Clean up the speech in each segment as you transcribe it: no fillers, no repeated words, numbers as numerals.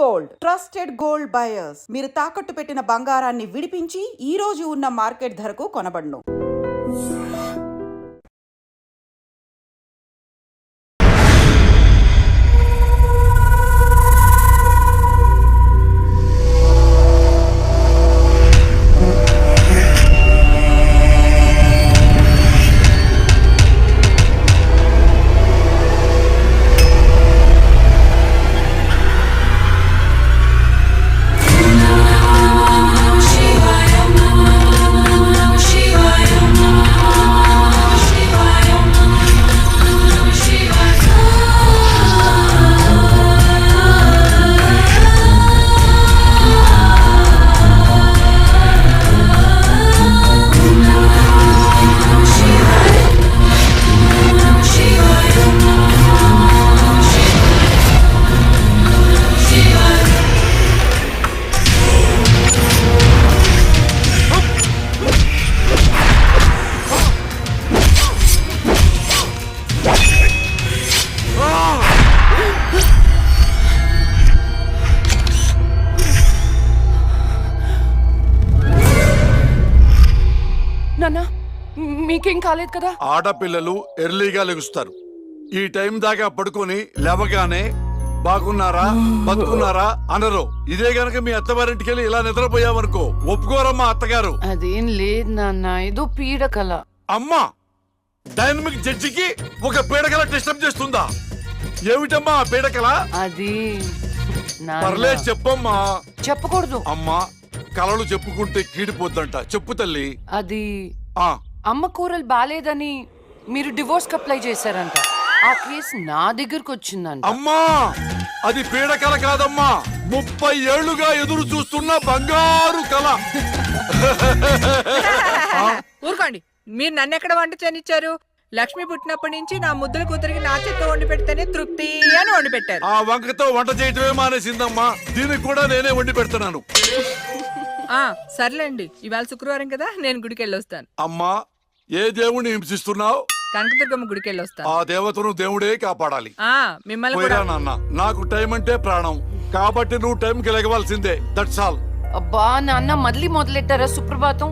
Gold trusted gold buyers. మీరు తాకట్టు పెట్టిన బంగారాన్ని విడిపించి ఈ రోజు ఉన్న మార్కెట్ ధరకు కొనబడును. మీకేం కాలేదు కదా? ఆడపిల్లలు ఎర్లీగా లెగుస్తారు. ఈ టైం దాకా పడుకొని లేవగానే బాగున్నారా బతుకున్నారా అనరు. ఇదే గనక మీ అత్తవారింటికి వెళ్ళి ఇలా నిద్రపోయావనుకో ఒప్పుకోరమ్మా అత్తగారు. అదేం లేదు నాన్న, ఏదో పీడకల. అమ్మా, డైనమిక్ జడ్జికి ఒక పీడకల డిస్టర్బ్ చేస్తుందా? ఏమిటమ్మా పీడకల? అది పర్లేదు చెప్పమ్మా. చెప్పకూడదు అమ్మా, కలలు చెప్పుకుంటే కీడిపోద్దంట. చెప్పు తల్లి. అది అమ్మ కూరలు బాలేదని మీరు డివోర్స్ కి అప్లై చేశారంట. ఆ కేసు నా దగ్గరకు వచ్చిందంట. అమ్మా, అది పీడకల కాదమ్మా, 30 ఏళ్లుగా ఎదురు చూస్తున్న బంగారు కళ. ఊరుకోండి, మీరు నన్ను ఎక్కడ వంట చేయనిచ్చారు? లక్ష్మి పుట్టినప్పటి నుంచి నా ముద్దుల కూతురికి నా చేత్తో వండి పెడితేనే తృప్తి అని వండి పెట్టారు. ఆ వంకతో వంట చేయటమే మానేసిందమ్మా. దీనికి కూడా నేనే వండి పెడుతున్నాను. సర్లేండి, ఇవాళ శుక్రవారం కదా, నేను గుడికి వెళ్ళొస్తాను. అమ్మా, ఏ దేవుణ్ణి హింసిస్తున్నావు? కనకదుర్గమ్మ గుడికి వెళ్ళొస్తాను. ఆ దేవతను దేవుడే కాపాడాలి. మిమ్మల్ని పోయిరా నాన్న, నాకు టైం అంటే ప్రాణం కాబట్టి నువ్వు టైంకి లెగవలసిందే. That's all. అబ్బా నాన్న, మళ్ళీ మొదలెట్టారా సుప్రభాతం?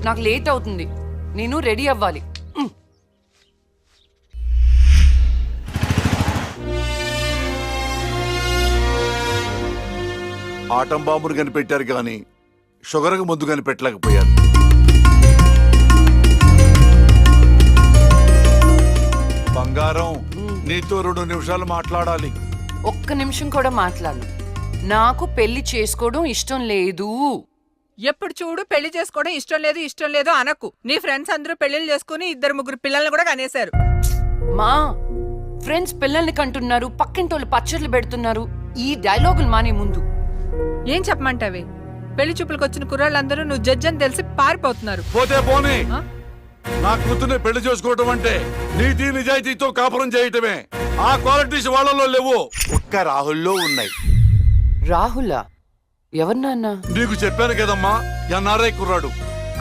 నాకు లేట్ అవుతుంది, నేను రెడీ అవ్వాలి. ఆటం బాంబును కనిపెట్టారు గాని షుగర్కు ముందు కనిపెట్టలేకపోయారు. బంగారం, నీతో 2 నిమిషాలు మాట్లాడాలి. ఒక్క నిమిషం కూడా మాట్లాడు. నాకు పెళ్లి చేసుకోవడం ఇష్టం లేదు. ఎప్పుడు చూడు పెళ్లి చేసుకోవడం ఇష్టం లేదు అనకు. నీ ఫ్రెండ్స్ అందరూ పెళ్లిళ్ళు చేసుకుని 2-3 పిల్లల్ని కూడా కనేశారు. మా ఫ్రెండ్స్ పిల్లల్ని కంటున్నారు, పక్కింటోళ్ళు పచ్చళ్ళు పెడుతున్నారు. ఈ డైలాగులు మానే ముందు ఏం చెప్పమంటావే? పెళ్లి చూపులకు వచ్చిన కుర్రాళ్ళందరూ నువ్వు జడ్జి అని తెలిసి పారిపోతున్నారు. పోతే పోనీ, నా కూతుర్ని పెళ్లి చేసుకోవటం అంటే నీతి నిజాయితీతో కాపురం చేయటమే. ఆ క్వాలిటీస్ వాళ్ళలో లేవు, ఒక్క రాహుల్లో ఉన్నాయి. రాహులా? ఎవరు నాన్న? నీకు చెప్పాను కదమ్మా, ఎన్ఆర్ఐ కుర్రాడు.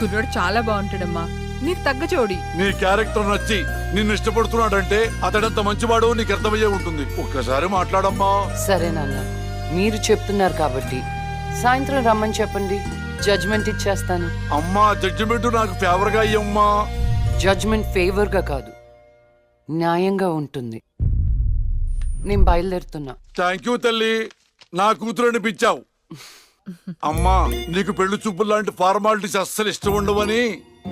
కుర్రాడు చాలా బాగుంటాడమ్మా, నీకు తగ్గ జోడి. నీ క్యారెక్టర్ నచ్చి నిన్ను ఇష్టపడుతున్నాడంటే అతడంత మంచివాడు నీకు అర్థమయ్యే ఉంటుంది. ఒక్కసారి మాట్లాడమ్మా. సరే నాన్న, మీరు చెప్తున్నారు కాబట్టి సాయంత్రం రమ్మని చెప్పండి, జడ్జ్మెంట్ ఇచ్చేస్తాను. అమ్మా, జడ్జిమెంట్ నాకు ఫేవర్ గా అయ్యమ్మా. జడ్జ్మెంట్ ఫేవర్ గా కాదు, న్యాయంగా ఉంటుంది. నేను బయలుదేరుతున్నా. థ్యాంక్ యూ తల్లి, నా కూతురు అనిపించావు. అమ్మా, నీకు పెళ్లి చూపులు లాంటి ఫార్మాలిటీస్ అస్సలు ఇష్టం ఉండవని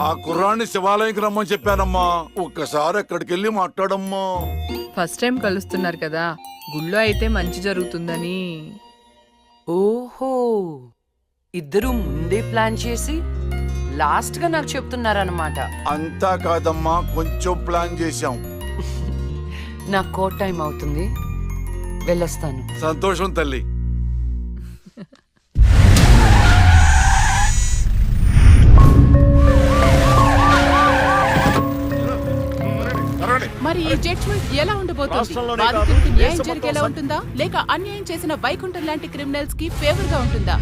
ఆ కుర్రాన్ని శివాలయంకి రమ్మని చెప్పానమ్మా. ఒక్కసారి అక్కడికి వెళ్ళి మాట్లాడమ్మా. ఫస్ట్ టైం కలుస్తున్నారు కదా, గుళ్ళో అయితే మంచి జరుగుతుందని. ఓహో, ఇద్దరు ముందే ప్లాన్ చేసి లాస్ట్ గా నాకు చెప్తున్నారన్నమాట. అంతా కాదమ్మా, కొంచెం ప్లాన్ చేశాం. నాకు కోట్ టైం అవుతుంది, వెళ్ళొస్తాను. సంతోషం తల్లి. మరి ఈ జడ్జ్మెంట్ ఎలా ఉండబోతోంది? బాధితుడికి న్యాయం జరిగేలా ఉంటుందా, లేక అన్యాయం చేసిన వైకుంఠం లాంటి క్రిమినల్స్ కి ఫేవర్ గా ఉంటుందా?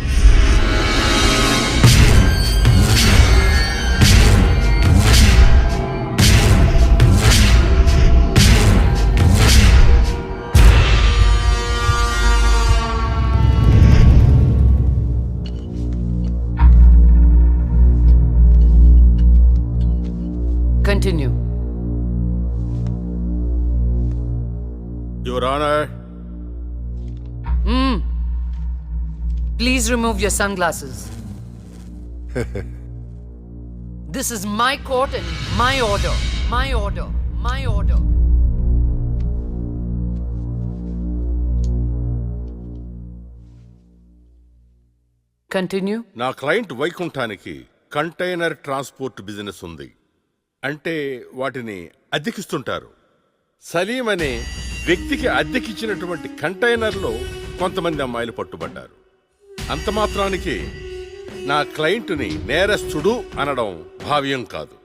Your honour. Please remove your sunglasses. This is my court and my order. My order. My order. Continue. నా క్లయింట్ వైకుంఠానికి కంటైనర్ ట్రాన్స్పోర్ట్ బిజినెస్ ఉంది. అంటే వాటిని అద్దెకిస్తుంటారు. సలీం అనే వ్యక్తికి అద్దెకిచ్చినటువంటి కంటైనర్లో కొంతమంది అమ్మాయిలు పట్టుబడ్డారు. అంత మాత్రానికి నా క్లయింట్ని నేరస్తుడు అనడం భావ్యం కాదు.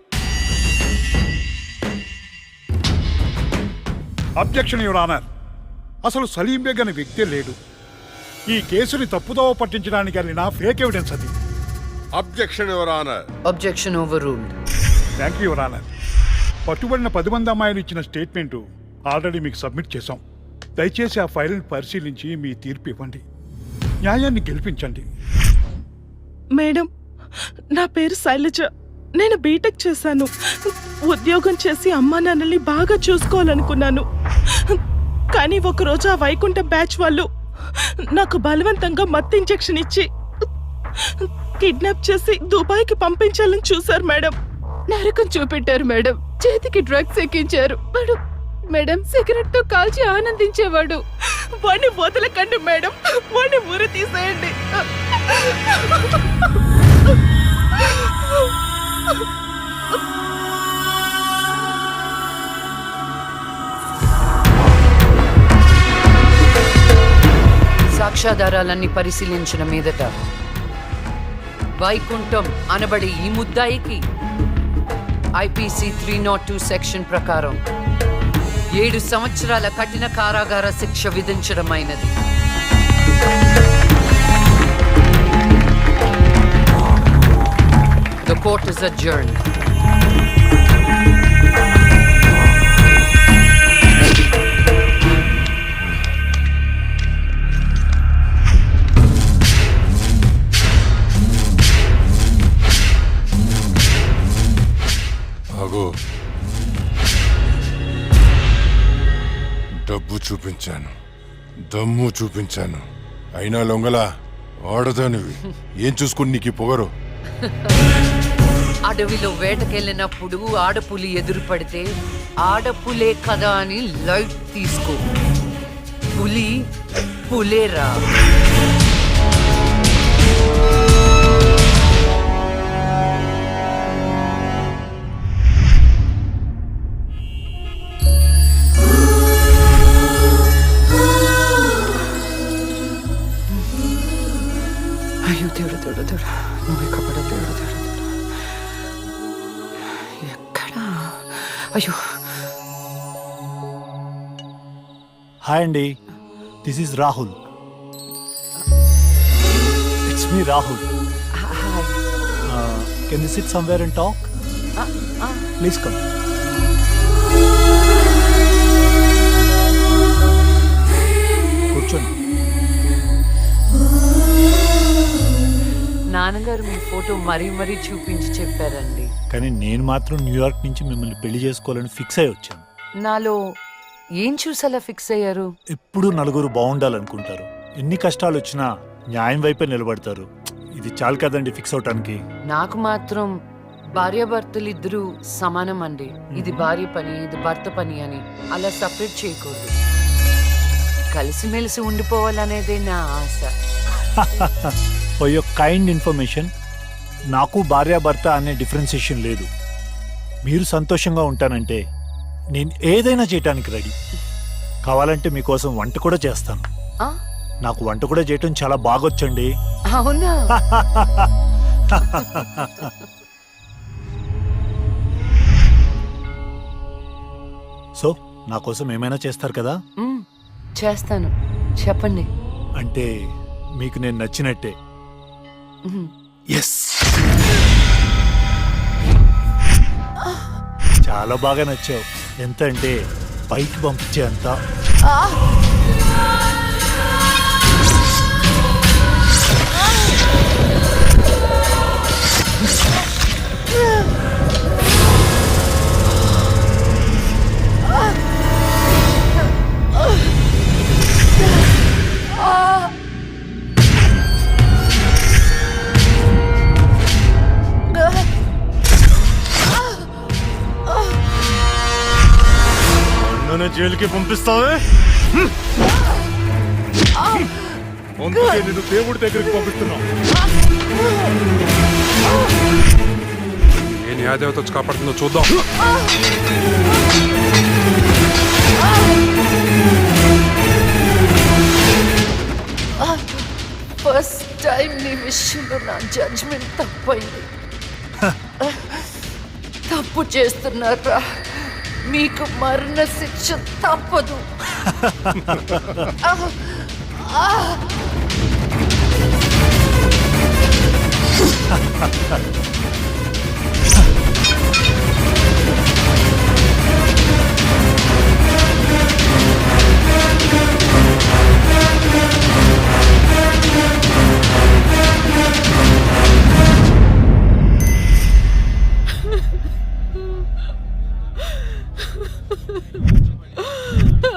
Objection your honour. అసలు సలీం బేగ్ అనే వ్యక్తే లేడు. ఈ కేసుని తప్పుదోవ పట్టించడానికి వెళ్ళిన ఫేక్ ఎవిడెన్స్ అది. Objection your honour. Objection overruled. Thank you your honour. పట్టుబడిన 10 మంది అమ్మాయిలు ఇచ్చిన స్టేట్మెంటు ఆల్రెడీ మీకు సబ్మిట్ చేశాం. దయచేసి ఆ ఫైల్ని పరిశీలించి మీ తీర్పు ఇవ్వండి. న్యాయాన్ని గెలిపించండి. మేడం, నా పేరు శైలజ. నేను బీటెక్ చేశాను. ఉద్యోగం చేసి అమ్మా నాన్నల్ని బాగా చూసుకోవాలనుకున్నాను. కానీ ఒకరోజు ఆ వైకుంఠ బ్యాచ్ వాళ్ళు నాకు బలవంతంగా మత్తు ఇంజెక్షన్ ఇచ్చి కిడ్నాప్ చేసి దుబాయ్కి పంపించాలని చూశారు మేడం. నరకం చూపెట్టారు మేడం. చేతికి డ్రగ్స్ ఎక్కించారు మేడం. సిగరెట్ తో కాల్చి ఆనందించేవాడు. వాడిని వదలకండి మేడం. వాడిని ఉరి తీసేయండి. సాక్ష్యాధారాలన్నీ పరిశీలించిన మీదట వైకుంఠం అనబడి ఈ ముద్దాయికి ఐపీసీ 302 సెక్షన్ ప్రకారం 7 సంవత్సరాల కఠిన కారాగార శిక్ష విధించడమైనది. The court is adjourned. డబ్బు చూపించాను, దమ్ము చూపించాను, అయినా లొంగలా ఆడదానివి. ఏం చూసుకుని నీకు ఈ పొగరు? అడవిలో వేటకెళ్ళినప్పుడు ఆడపులి ఎదురు పడితే ఆడపులే కదా అని లైట్ తీసుకో. పులి పులేరా. అయ్యో దేవుడా దేవుడా దేవుడా, నువ్వే కాపాడా దేవుడా దేవుడా దేవుడా. ఎక్కడా? అయ్యో. హాయ్ అండి, this is Rahul. It's me Rahul. Can you SIT somewhere and talk? Please come. కూర్చోండి. నాన్నగారు మీ ఫోటో మరీ మరీ చూపించి చెప్పారండి. కానీ నేను మాత్రం న్యూయార్క్ నుంచి మిమ్మల్ని పెళ్లి చేసుకోవాలని ఫిక్స్ అయి వచ్చాను. నాలో ఏం చూసేలా ఫిక్స్ అయ్యారు? ఎప్పుడూ నలుగురు బాగుండాలనుకుంటారు. ఎన్ని కష్టాలు వచ్చినా న్యాయం వైపే నిలబడతారు. ఇది చాలు కదండి ఫిక్స్ అవటానికి. నాకు మాత్రం భార్యాభర్తలు ఇద్దరు సమానం అండి. ఇది భార్య పని, ఇది భర్త పని అని అలా సపరేట్ చేయకూడదు. కలిసిమెలిసి ఉండిపోవాలనేదే నా ఆశ. ఫర్ యువర్ కైండ్ ఇన్ఫర్మేషన్, నాకు భార్యాభర్త అనే డిఫరెన్సియేషన్ లేదు. మీరు సంతోషంగా ఉంటానంటే నేను ఏదైనా చేయటానికి రెడీ. కావాలంటే మీకోసం వంట కూడా చేస్తాను. నాకు వంట కూడా చేయటం చాలా బాగొచ్చండి. అవునా? సో నా కోసం ఏమైనా చేస్తారు కదా? చేస్తాను, చెప్పండి. అంటే మీకు నేను నచ్చినట్టే. ఎస్, చాలా బాగా నచ్చావు. ఎంత అంటే పైకి పంపించే అంత. జైలుకి పంపిస్తావే అందుకే నేను దేవుడి దగ్గరికి పంపిస్తున్నా. ఏ న్యాయదేవత వచ్చి కాపాడుతుందో చూద్దాం. ఫస్ట్ టైం నీ విషయంలో నా జడ్జ్మెంట్ తప్పైంది. తప్పు చేస్తున్నారా, మీకు మరణ శిక్ష తప్పదు.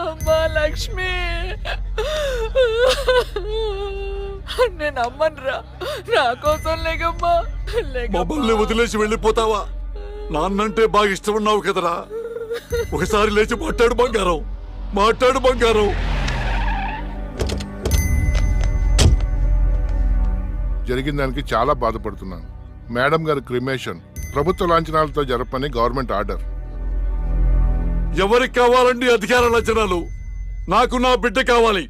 అమ్మా లక్ష్మి, నేను అమ్మనురా, నా కోసం లేకమ్మా. మమ్మల్ని వదిలేసి వెళ్ళిపోతావా? నాన్నంటే బాగా ఇష్టం ఉన్నావు కదరా. ఒకసారి లేచి మాట్లాడు బంగారం, మాట్లాడు బంగారం. జరిగిన దానికి చాలా బాధపడుతున్నాను. మేడం గారి క్రిమేషన్ ప్రభుత్వ లాంఛనాలతో జరపని గవర్నమెంట్ ఆర్డర్. ఎవరికి కావాలండి అధికార లక్షణాలు? నాకు నా బిడ్డ కావాలి.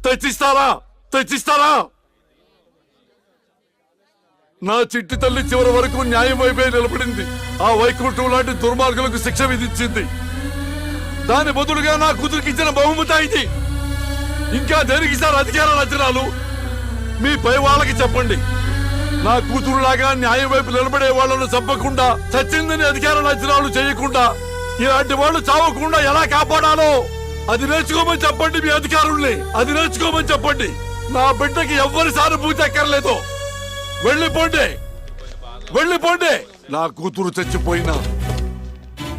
తెచ్చిస్తారా? తెచ్చిస్తారా? నా చిట్టి తల్లి చివరి వరకు న్యాయం వైపే నిలబడింది. ఆ వైకుంఠం లాంటి దుర్మార్గులకు శిక్ష విధించింది. దాని బదులుగా నా కూతురికి ఇచ్చిన బహుమతి ఇది. ఇంకా దేనికి సార్ అధికార లక్షణాలు? మీ పై వాళ్ళకి చెప్పండి. నా కూతురులాగా న్యాయం వైపు నిలబడే వాళ్ళను చంపకుండా, చచ్చిందని అధికార లక్షణాలు చేయకుండా, ఇలాంటి వాళ్ళు చావకుండా ఎలా కాపాడాలో అది నేర్చుకోమని చెప్పండి. మీ అధికారుల్ని అది నేర్చుకోమని చెప్పండి. నా బిడ్డకి ఎవ్వరి సానుభూతి అక్కర్లేదు. వెళ్ళిపోండి, వెళ్ళిపోండి. నా కూతురు చచ్చిపోయినా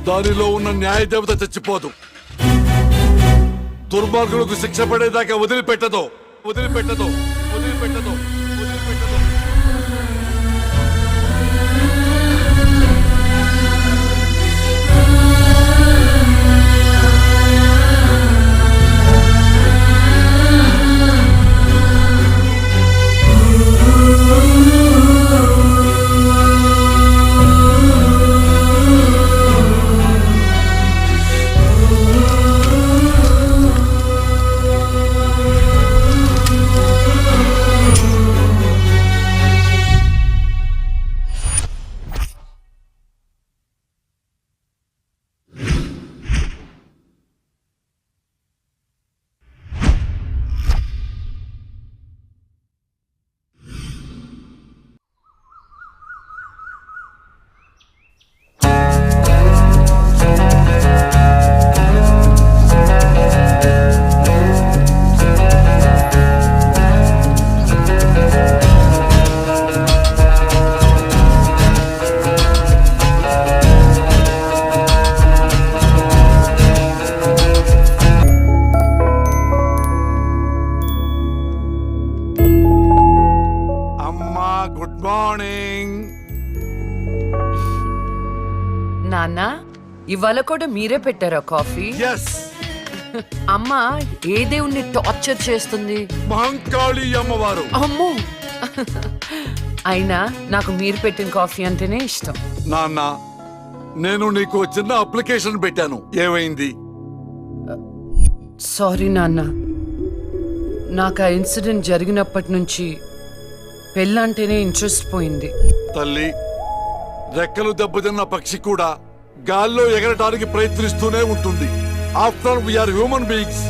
దానిలో ఉన్న న్యాయ దేవత చచ్చిపోదు. దుర్మార్గులకు శిక్ష పడేదాకా వదిలిపెట్టదు, వదిలిపెట్టదు, వదిలిపెట్టదు, వదిలిపెట్టదు. Good morning. నాన్న, ఇవాళ కూడా మీరే పెట్టారా కాఫీ? ఎస్. అమ్మ ఏ దేవుణ్ణి టార్చర్ చేస్తుంది? మహంకాళి అమ్మవారు. అమ్మో. అయినా నాకు మీరు పెట్టిన కాఫీ అంటేనే ఇష్టం. నాన్న, నేను నీకు చిన్న అప్లికేషన్ పెట్టాను, ఏమైంది? సారీ నాన్న, నాకు ఆ ఇన్సిడెంట్ జరిగినప్పటి నుంచి పెళ్ళంటేనే ఇంట్రెస్ట్ పోయింది. తల్లి, రెక్కలు దెబ్బతిన్న పక్షి కూడా గాల్లో ఎగరటానికి ప్రయత్నిస్తూనే ఉంటుంది. After we are human beings.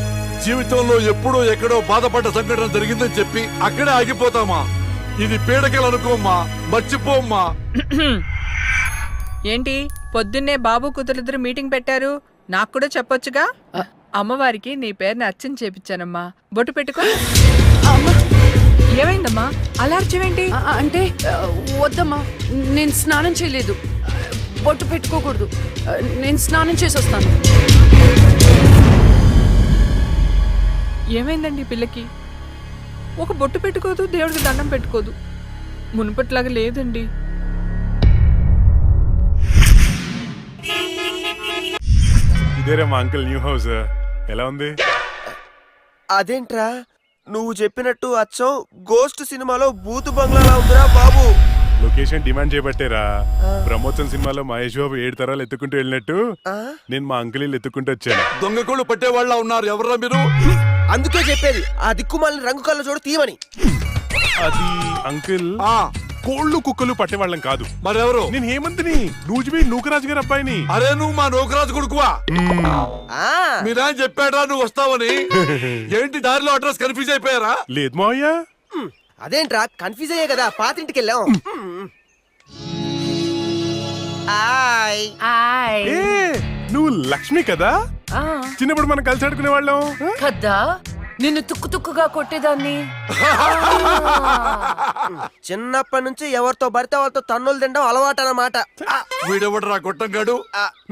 జీవితంలో ఎప్పుడో ఎక్కడో బాధపడ్డ సంఘటన జరిగిందని చెప్పి అక్కడే ఆగిపోతామా? ఇది పీడకలు అనుకోమ్మా, మర్చిపోమ్మా. ఏంటి పొద్దున్నే బాబు కూతురిద్దరు మీటింగ్ పెట్టారు? నాకు కూడా చెప్పొచ్చుగా. అమ్మవారికి నీ పేరుని అర్చన చేపించానమ్మా. బొట్టు పెట్టుకో. ఏమైందమ్మా అలర్జమేంటి? అంటే వద్దమ్మా, నేను స్నానం చేయలేదు. బొట్టు పెట్టుకోకూడదు. నేను స్నానం చేసి వస్తాను. ఏమైందండి పిల్లకి? ఒక బొట్టు పెట్టుకోదు, దేవుడికి దండం పెట్టుకోదు. మునుపట్లాగా లేదండి. ఇదేరా మా అంకుల్ న్యూ హౌస్. ఎలా ఉంది? అదేంట్రా నువ్వు చెప్పినట్టు అచ్చం గోస్ట్ సినిమాలో బూతు బంగ్లాలా ఉందిరా బాబు. లొకేషన్ డిమాండ్ చేయబట్టేరా. బ్రహ్మోత్సవం సినిమాలో మహేష్ బాబు 7 తరాలు ఎత్తుకుంటూ వెళ్ళినట్టు నేను మా అంకుల్ ఇల్లు ఎత్తుకుంటూ వచ్చాను. దొంగకోళ్ళు పట్టే వాళ్ళ ఉన్నారు. ఎవర్రా మీరు? అందుకే చెప్పేది ఆ దిక్కుమాలిన రంగు కళ్ళ చూడ తీయమని. అది అంకుల్ కోళ్ళు కుక్కలు పట్టేవాళ్ళం కాదు. మరెవరు? నేను హేమంత్ని, నూజివీ నూకరాజు గారి అబ్బాయిని. అరే నువ్వు మా నూకరాజు కొడుకువా? మీరా చెప్పాడా నువ్వు వస్తావని? ఏంటి దారిలో అడ్రస్ కన్ఫ్యూజ్ అయిపోయారా? లేదు మావయ్య. అదేంట్రా కన్ఫ్యూజ్ అయ్యే కదా పాతింటికి వెళ్ళాం. ఏ, నువ్వు లక్ష్మి కదా? చిన్నప్పుడు మనం కలిసి ఆడుకునే వాళ్ళం కదా. నిన్ను తుక్కు తుక్కుగా కొట్టేదాన్ని. చిన్నప్పటి నుంచి ఎవరితో పడితే వాళ్ళతో తన్నులు తినడం అలవాటు అన్నమాట. వీడెవడరా గొట్టంగాడు?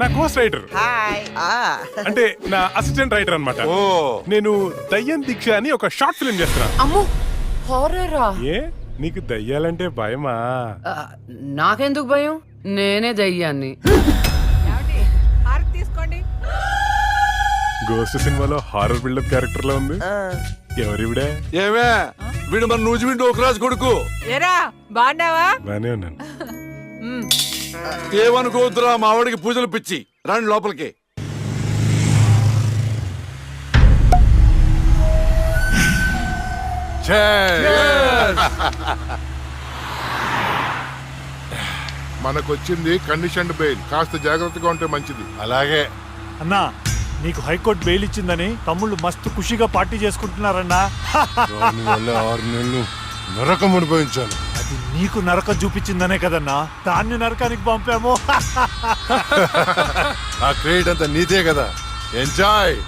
నా కోస్ట్ రైటర్, అంటే నా అసిస్టెంట్ రైటర్ అన్నమాట. నేను దయ్యం దీక్ష అని ఒక షార్ట్ ఫిల్మ్ చేస్తున్నా. అమ్మో, హారరా? ఏ, నీకు దయ్యాలంటే భయమా? నాకెందుకు భయం? నేనే దయ్యాన్ని. తీసుకోండి. గోస్ట్ సినిమాలో హారర్ బిల్డప్ క్యారెక్టర్ లో ఉంది. ఎవరివిడే? ఏమే, వీడు మన నూజివీ నూకరాజు కొడుకు. ఏరా బాగున్నావా? బానే ఉన్నాను. ఏమనుకోవద్దురా, మా ఆవిడికి పూజలు పిచ్చి. రండి లోపలికి. మనకొచ్చింది కండిషన్డ్ బెయిల్. కాస్త జాగ్రత్తగా ఉంటే మంచిది. అలాగే అన్నా, నీకు హైకోర్టు బెయిల్ ఇచ్చిందని తమ్ముళ్ళు మస్తు ఖుషిగా పార్టీ చేసుకుంటున్నారన్నా. దానివల్ల 6 నెలలు నరకం అనుభవించాను. అది నీకు నరకం చూపించిందనే కదన్నా దాన్ని నరకానికి పంపాము. ఆ క్రెడిట్ అంతా నీదే కదా. ఎంజాయ్.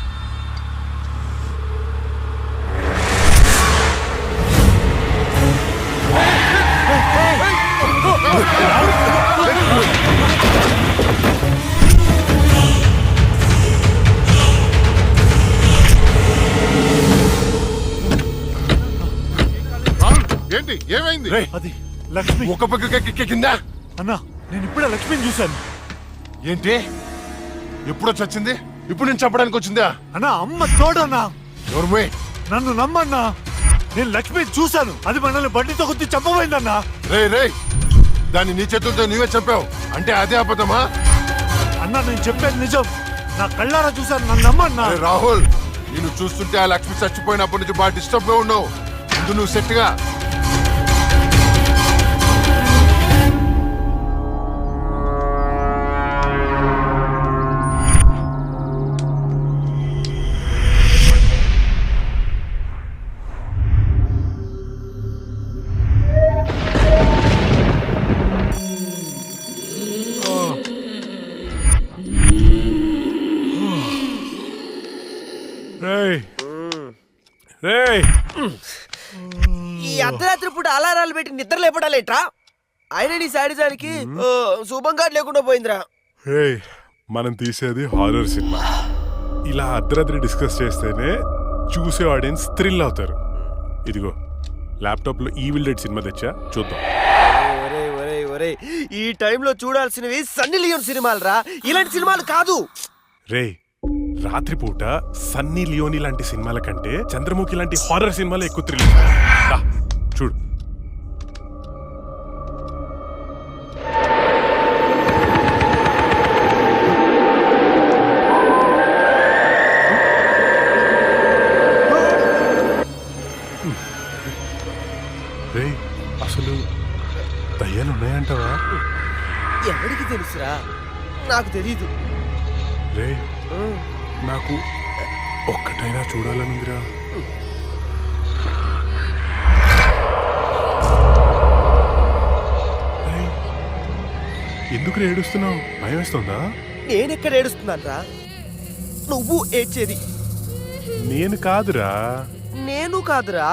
ఏంటి ఏమైంది? అది లక్ష్మి. ఒక పక్క కింద. అన్నా, నేను ఇప్పుడే లక్ష్మిని చూశాను. ఏంటి? ఎప్పుడో చచ్చింది? ఇప్పుడు నేను చంపడానికి వచ్చిందా? అన్నా, అమ్మ తోడన్నా. ఎవరు? నన్ను నమ్మన్నా, నేను లక్ష్మిని చూశాను. అది మనల్ని బండితో కొద్ది చంపబోయిందన్నా. రే రే, దాన్ని నీ చేతులతో నీవే చంపావు అంటే అదే అబద్ధమా? అన్నా, నేను చెప్పేది నిజం. నా కళ్ళారా చూశాను, నన్ను నమ్మన్నా. రాహుల్, నేను చూస్తుంటే ఆ లక్ష్మి చచ్చిపోయినప్పటి నుంచి బాగా డిస్టర్బ్ గా ఉన్నావు. ముందు నువ్వు సెట్ గా. ఈ అర్ధరాత్రి పూట అలారాలు పెట్టి నిద్ర లేపడాలేట్రా? అయినా నీ సాడిజానికి శుభంగా లేకుండా పోయిందిరా. మనం తీసేది హారర్ సినిమా. ఇలా అర్ధరాత్రి డిస్కస్ చేస్తేనే చూసే ఆడియన్స్ థ్రిల్ అవుతారు. ఇదిగో ల్యాప్టాప్ లో ఈవిల్ డెడ్ సినిమా తెచ్చా, చూద్దాం. ఈ టైంలో చూడాల్సినవి సన్నీ లియోన్ సినిమాలు రా, ఇలాంటి సినిమాలు కాదు. రే, రాత్రిపూట సన్నీ లియోని లాంటి సినిమాల కంటే చంద్రముఖి లాంటి హారర్ సినిమాలు ఎక్కువ థ్రిల్. చూడు. రే, అసలు దయ్యాలు ఉన్నాయంటావా? ఎవరికి తెలుసురా? నాకు తెలీదు. రే, నాకు ఒక్కటైనా చూడాలనుందిరా. ఎందుకు ఏడుస్తున్నావు? భయం వేస్తుందా? నేనెక్కడ ఏడుస్తున్నాను రా? నువ్వు ఏడ్చేది. నేను కాదురా. నేను కాదురా.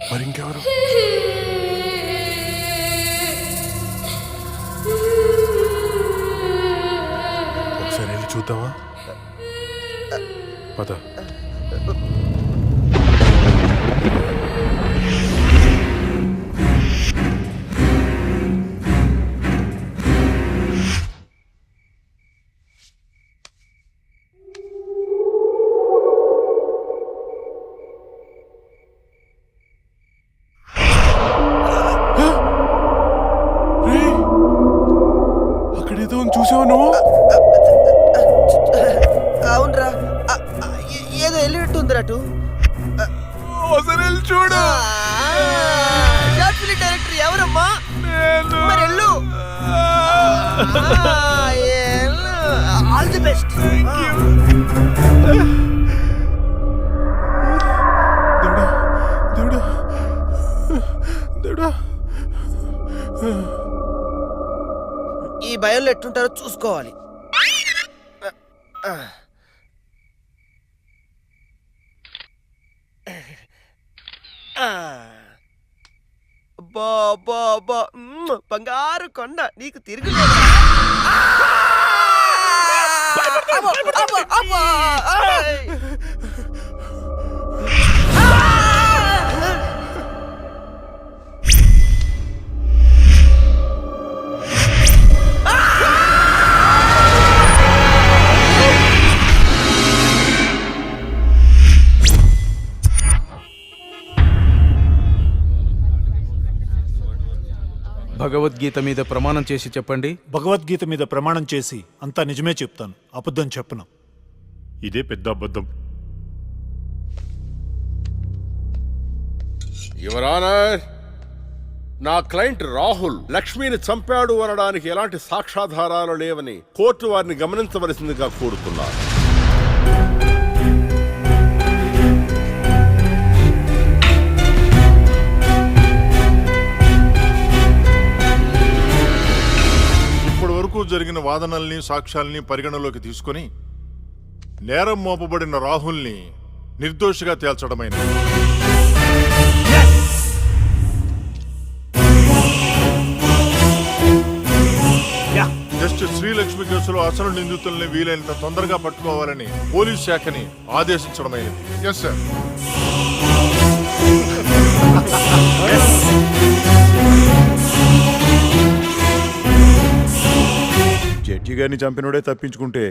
మరి ఇంకెవరు? ఒకసారి వెళ్ళి చూద్దామా? పద. ఏదో చూసావా నువ్వు? అవునరా, ఏదో వెళ్ళినట్టుందిరా అటు. చూడు. షార్ట్ ఫిల్మ్ డైరెక్టర్ ఎవరమ్మా? మరి వెళ్ళు. All the best. దేవుడా, దేవుడా. ఈ భయంలో ఎట్టుంటారో చూసుకోవాలి. బంగారు కొండ నీకు తిరిగి భగవద్గీత మీద ప్రమాణం చేసి చెప్పండి. భగవద్గీత మీద ప్రమాణం చేసి అంతా నిజమే చెప్తాను, అబద్ధం చెప్పను. ఇదే పెద్ద అబద్ధం. యువర్ ఆనర్, నా క్లయింట్ రాహుల్ లక్ష్మిని చంపాడు అనడానికి ఎలాంటి సాక్ష్యాధారాలు లేవని కోర్టు వారిని గమనించవలసిందిగా కోరుతున్నారు. జరిగిన వాదనల్ని సాక్ష్యాల్ని పరిగణలోకి తీసుకుని నేరం మోపబడిన రాహుల్ని నిర్దోషిగా తేల్చడమైనది. జస్టిస్ శ్రీలక్ష్మి కేసులో అసలు నిందితుల్ని వీలైనంత తొందరగా పట్టుకోవాలని పోలీస్ శాఖని ఆదేశించడమైనది. Yes sir. జడ్జి గారిని చంపినోడే తప్పించుకుంటే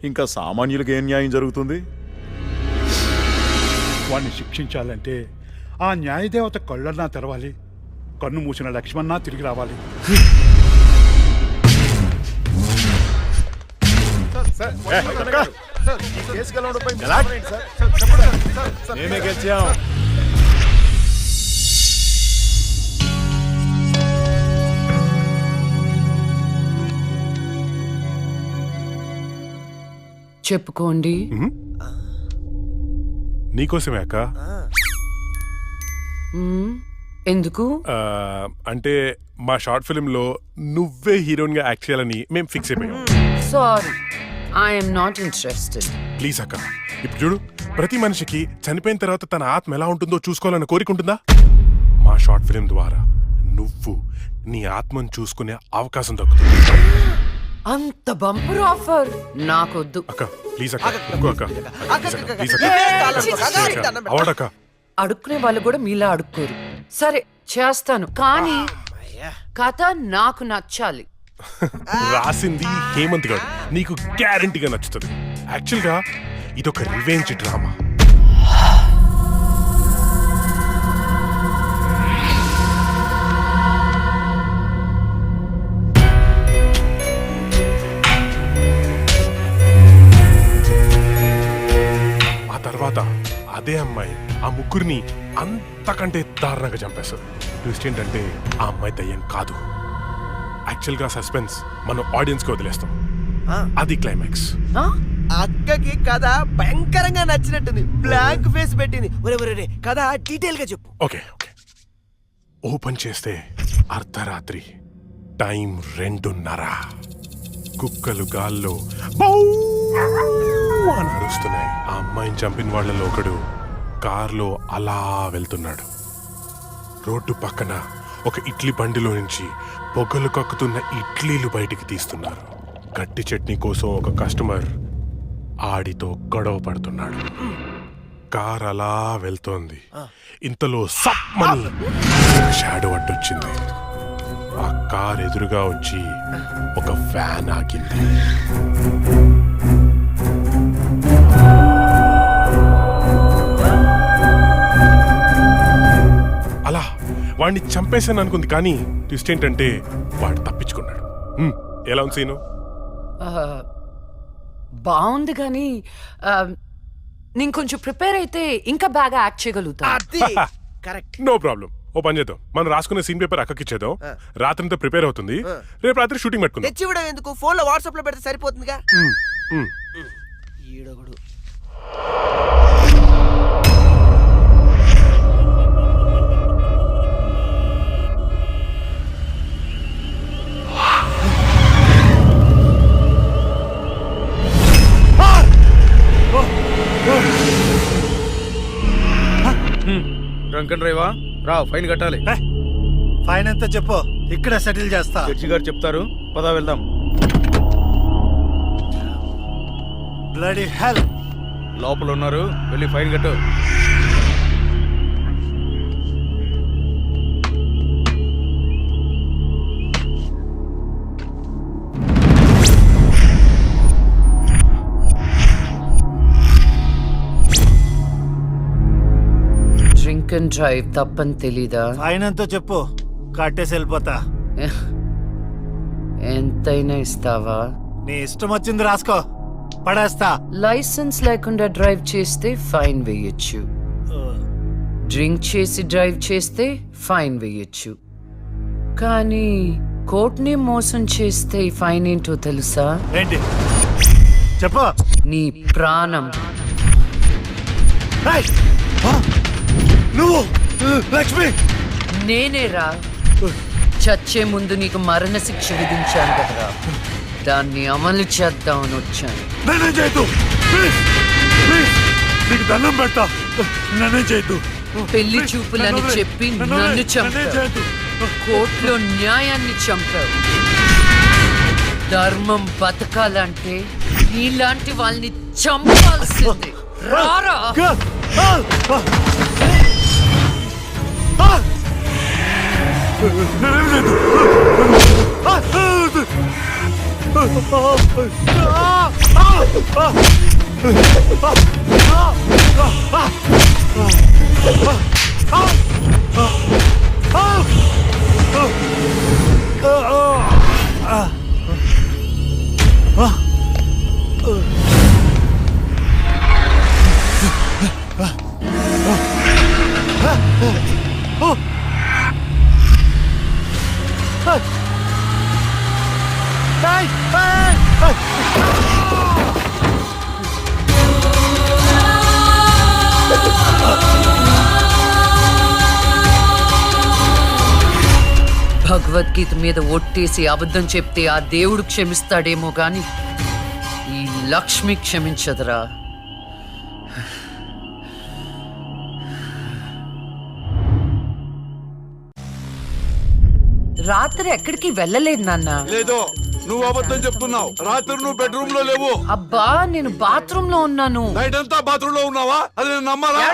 ఇంకా సామాన్యులకు ఏం న్యాయం జరుగుతుంది? వాణ్ణి శిక్షించాలంటే ఆ న్యాయదేవత కళ్ళన్నా తెరవాలి, కన్ను మూసిన లక్ష్మణ్ణ తిరిగి రావాలి. మేమే గెలిచాం. చెప్పుకోండి. నీకోసమే అక్క. ఎందుకు? అంటే మా షార్ట్ ఫిల్మ్ లో నువ్వే హీరోయిన్ గా యాక్ట్ చేయాలని మేము ఫిక్స్ అయిపోయాం. Sorry, I'm not interested. Please అక్క, ఇప్పుడు చూడు, ప్రతి మనిషికి చనిపోయిన తర్వాత తన ఆత్మ ఎలా ఉంటుందో చూసుకోవాలన్న కోరిక ఉంటుందా? మా షార్ట్ ఫిల్మ్ ద్వారా నువ్వు నీ ఆత్మను చూసుకునే అవకాశం దక్కుతుంది. అంత బంపర్ ఆఫర్ నాకొద్దు. అక్క ప్లీజ్ అక్క, ఇంకో అక్క, ప్లీజ్ అక్క, అవడక్క. అడుక్కునే వాళ్ళు కూడా మీలా అడుక్కోరు. సరే చేస్తాను, కానీ కథ నాకు నచ్చాలి. రాసింది హేమంత్ గారు, నీకు గ్యారంటీగా నచ్చుతుంది. యాక్చువల్ గా ఇదొక రివెంజ్ డ్రామా. ఆ తర్వాత అదే అమ్మాయి ఆ ముగ్గురిని అంతకంటే దారుణంగా చంపేస్తారు. ట్విస్ట్ ఏంటంటే ఆ అమ్మాయి దయ్యం కాదు. యాక్చువల్ గా సస్పెన్స్ మనం ఆడియన్స్ కి వదిలేస్తాం. అది క్లైమాక్స్. అక్కకి కథ భయంకరంగా నచ్చినట్టుంది. బ్లాంక్ ఫేస్ పెట్టింది. ఒరే కథ డీటెయిల్ గా చెప్పు. Okay okay. ఓపెన్ చేస్తే అర్ధరాత్రి, టైం 2:30. కుక్కలు గాల్లో అని అరుస్తున్నాయి. ఆ అమ్మాయిని చంపిన వాళ్ళలో ఒకడు కార్లో అలా వెళ్తున్నాడు. రోడ్డు పక్కన ఒక ఇడ్లీ బండిలో నుంచి పొగలు కక్కుతున్న ఇడ్లీలు బయటికి తీస్తున్నారు. గట్టి చట్నీ కోసం ఒక కస్టమర్ ఆడితో గొడవ పడుతున్నాడు. కార్ అలా వెళ్తోంది. ఇంతలో సమ్మని షాడో అడ్డొచ్చింది. ఆ కార్ ఎదురుగా వచ్చి ఒక వ్యాన్ ఆగింది. అలా వాడిని చంపేశాను అనుకుంది, కానీ ట్విస్ట్ ఏంటంటే వాడు తప్పించుకున్నాడు. ఎలా ఉంది సీను? బాగుంది కానీ నేను కొంచెం ప్రిపేర్ అయితే ఇంకా బాగా యాక్ట్ చేయగలుగుతా. కరెక్ట్. No problem. ఓ పని చేద్దాం, మనం రాసుకునే సీన్ పేపర్ అక్కకి ఇచ్చేద్దాం. రాత్రంతా ప్రిపేర్ అవుతుంది, రేపు రాత్రి షూటింగ్ పెట్టుకుందాం. తెచ్చి ఇవ్వడం ఎందుకు, ఫోన్ లో వాట్సాప్ లో పెడితే సరిపోతుందిగా. ఈడొకడు. Drunk and డ్రైవా? రా, ఫైన్ కట్టాలి. ఫైన్ ఎంత చెప్పు, ఇక్కడ సెటిల్ చేస్తా. జడ్జి గారు చెప్తారు, పదా వెళ్దాం. Bloody hell. లోపల ఉన్నారు, వెళ్ళి ఫైన్ కట్టు. డ్రింక్ అండ్ డ్రైవ్ తప్పని తెలీదా? ఫైన్ ఎంతో చెప్పు, కట్టేసి వెళ్ళిపోతా. ఎంతైనా ఇస్తావా? నీ ఇష్టం వచ్చింది రాసుకో, పడేస్తా. లైసెన్స్ లేకుండా డ్రైవ్ చేస్తే ఫైన్ వేయొచ్చు, డ్రింక్ చేసి డ్రైవ్ చేస్తే ఫైన్ వేయొచ్చు, కానీ కోర్టుని మోసం చేస్తే ఈ ఫైన్ ఏంటో తెలుసా? ఏంటి చెప్పు. నీ ప్రాణం. నువ్వు లక్ష్మి? నేనేరా, చచ్చే ముందు నీకు మరణ శిక్ష విధించాను కదరా, దాన్ని అమలు చేద్దామని వచ్చాను. నేనే చేయదు, నీకు దండం పెడతా, నేనే చేయదు. పెళ్లి చూపులని చెప్పి నన్ను చంపావు, కోర్టులో న్యాయాన్ని చంపావు. ధర్మం బతకాలంటే నీలాంటి వాళ్ళని చంపాల్సిందే. రారా. భగవద్గీత మీద ఒట్టేసి అబద్ధం చెప్తే ఆ దేవుడు క్షమిస్తాడేమో గాని ఈ లక్ష్మి క్షమించదురా. రాత్రి ఎక్కడికి వెళ్ళలేదు నాన్న. లేదో, నువ్వు అబద్ధం చెప్తున్నావు. రాత్రి నువ్వు బెడ్రూమ్ లో లేవు. అబ్బా, నేను బాత్రూమ్ లో ఉన్నాను. నైట్ అంతా బాత్రూమ్ లో ఉన్నావా? అది నేను నమ్మాలా?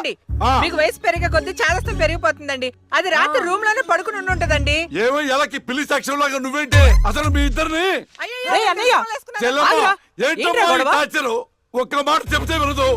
మీకు వయసు పెరిగే కొద్ది చాదస్తం పెరిగిపోతుందండి. అది రాత్రి రూమ్ లోనే పడుకుని ఉంటదండి. ఏమో ఎలాకి పిల్లి సాక్ష్యం లాగా నువ్వేంటి అసలు మీ ఇద్దరిని? అన్నయ్య, చెల్లమ్మ, ఏంటమ్మా ఈ టార్చరు? ఒక్క మాట చెప్తే వినదు.